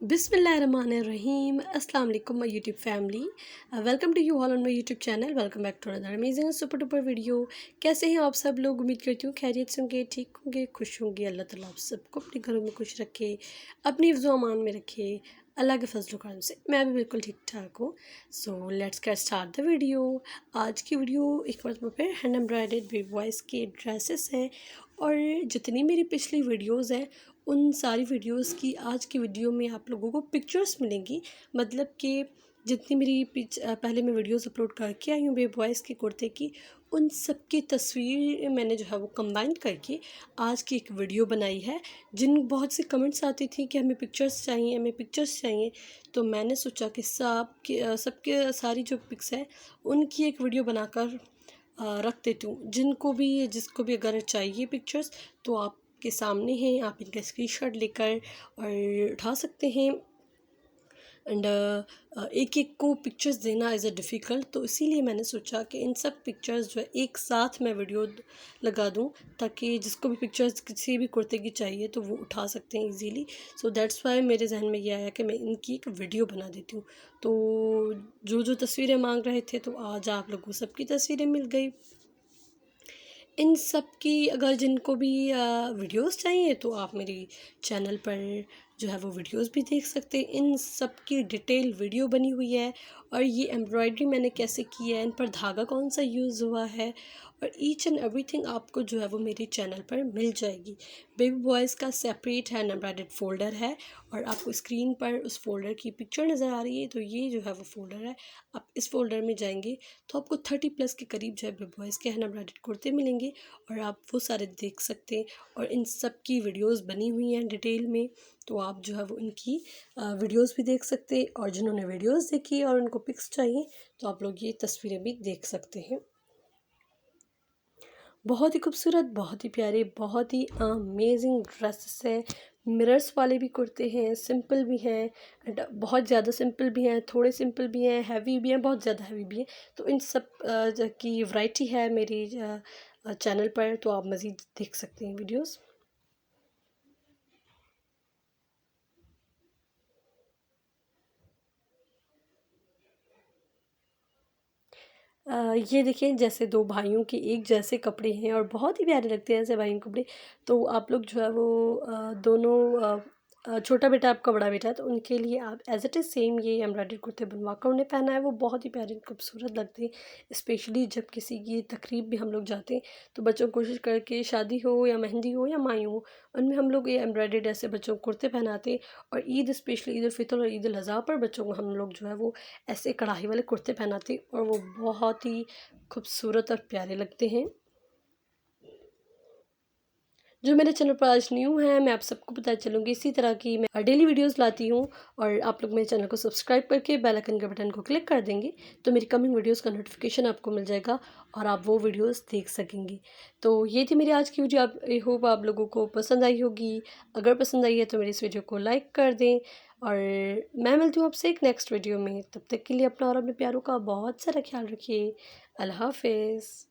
बिस्मिल्लाहिर्रहमानिर्रहीम अस्सलाम वालेकुम my YouTube family. Welcome to you all on my YouTube channel. Welcome back to another amazing super duper video. कैसे हैं आप सब लोग? उम्मीद करती हूँ खैरियत से होंगे, ठीक होंगे, खुश होंगे। अल्लाह ताला आप सबको अपने घरों में खुश रखे, अपनी हिफ्ज़ो अमान में रखे, अल्लाह के फजल करम से। मैं भी बिल्कुल ठीक ठाक हूँ। So let's get start the video. आज की वीडियो एक बार फिर हैंड एम्ब्रॉयडर्ड बेबी बॉयज़ के ड्रेसेस हैं, और जितनी मेरी पिछली वीडियोज़ हैं उन सारी वीडियोस की आज की वीडियो में आप लोगों को पिक्चर्स मिलेंगी। मतलब कि जितनी मेरी पहले मैं वीडियोस अपलोड करके आई हूँ बेबी बॉयज़ के कुर्ते की, उन सब की तस्वीर मैंने जो है वो कंबाइन करके आज की एक वीडियो बनाई है। जिन बहुत सी कमेंट्स आती थी कि हमें पिक्चर्स चाहिए, हमें पिक्चर्स चाहिए, तो मैंने सोचा कि सबके सारी जो पिक्स है उनकी एक वीडियो बनाकर रख देती हूँ। जिसको भी अगर चाहिए पिक्चर्स, तो आपके सामने हैं, आप इनका स्क्रीनशॉट लेकर और उठा सकते हैं। एंड एक एक को पिक्चर्स देना इज़ अ डिफ़िकल्ट, तो इसीलिए मैंने सोचा कि इन सब पिक्चर्स जो है एक साथ मैं वीडियो लगा दूं, ताकि जिसको भी पिक्चर्स किसी भी कुर्ते की चाहिए तो वो उठा सकते हैं इजीली। सो दैट्स वाई मेरे जहन में ये आया कि मैं इनकी एक वीडियो बना देती हूँ। तो जो जो तस्वीरें मांग रहे थे, तो आज आप लोगों को सबकी तस्वीरें मिल गई। इन सब की अगर जिनको भी वीडियोस चाहिए, तो आप मेरी चैनल पर जो है वो वीडियोस भी देख सकते हैं। इन सब की डिटेल वीडियो बनी हुई है, और ये एम्ब्रॉयडरी मैंने कैसे की है, इन पर धागा कौन सा यूज़ हुआ है, और ईच एंड एवरीथिंग आपको जो है वो मेरी चैनल पर मिल जाएगी। बेबी बॉयज़ का सेपरेट हैंड एम्ब्रॉयडर्ड फ़ोल्डर है, और आपको स्क्रीन पर उस फोल्डर की पिक्चर नज़र आ रही है। तो ये जो है वो फ़ोल्डर है। आप इस फोल्डर में जाएंगे तो आपको 30+ के करीब जो है बेबी बॉयज़ के हैंड एम्ब्रॉयडर्ड कुर्ते मिलेंगे, और आप वो सारे देख सकते हैं। और इन सब की वीडियोस बनी हुई हैं डिटेल में, तो आप जो है वो इनकी वीडियोस भी देख सकते हैं। और जिन्होंने वीडियोस देखी और उनको पिक्स चाहिए, तो आप लोग ये तस्वीरें भी देख सकते हैं। बहुत ही खूबसूरत, बहुत ही प्यारे, बहुत ही अमेजिंग ड्रेसेस हैं। मिरर्स वाले भी कुर्ते हैं, सिंपल भी हैं, एंड बहुत ज़्यादा सिंपल भी हैं, थोड़े सिंपल भी हैं, हैवी भी हैं, बहुत ज़्यादा हैवी भी हैं। तो इन सब की वैरायटी है मेरी चैनल पर, तो आप मज़ीद देख सकते हैं वीडियोस। ये देखिए, जैसे दो भाइयों के एक जैसे कपड़े हैं और बहुत ही प्यारे लगते हैं ऐसे भाइयों के कपड़े। तो आप लोग जो है वो दोनों छोटा बेटा आपका, बड़ा बेटा है, तो उनके लिए आप एज इट इज़ सेम ये एम्ब्रॉयडरी कुर्ते बनवा कर उन्हें पहना है। वो बहुत ही प्यारे खूबसूरत लगते हैं। स्पेशली जब किसी की तकरीब में हम लोग जाते हैं, तो बच्चों को कोशिश करके, शादी हो या मेहंदी हो या माई हो, उनमें हम लोग ये एम्ब्रॉयडर्ड ऐसे बच्चों को कुर्ते पहनाते हैं। और ईद, स्पेशली ईद उल फितर और ईद उल अज़हा पर बच्चों को हम लोग जो है वो ऐसे कढ़ाई वाले कुर्ते पहनाते हैं, और वो बहुत ही खूबसूरत और प्यारे लगते हैं। जो मेरे चैनल पर आज न्यू है, मैं आप सबको पता चलूँगी, इसी तरह की मैं डेली वीडियोस लाती हूँ। और आप लोग मेरे चैनल को सब्सक्राइब करके बेल आइकन के बटन को क्लिक कर देंगे, तो मेरी कमिंग वीडियोस का नोटिफिकेशन आपको मिल जाएगा, और आप वो वीडियोस देख सकेंगे। तो ये थी मेरी आज की वीडियो। आप, आई होप आप लोगों को पसंद आई होगी। अगर पसंद आई है तो मेरी इस वीडियो को लाइक कर दें, और मैं मिलती हूँ आपसे एक नेक्स्ट वीडियो में। तब तक के लिए अपना और अपने प्यारों का बहुत सारा ख्याल रखिए। अल्लाह हाफिज़।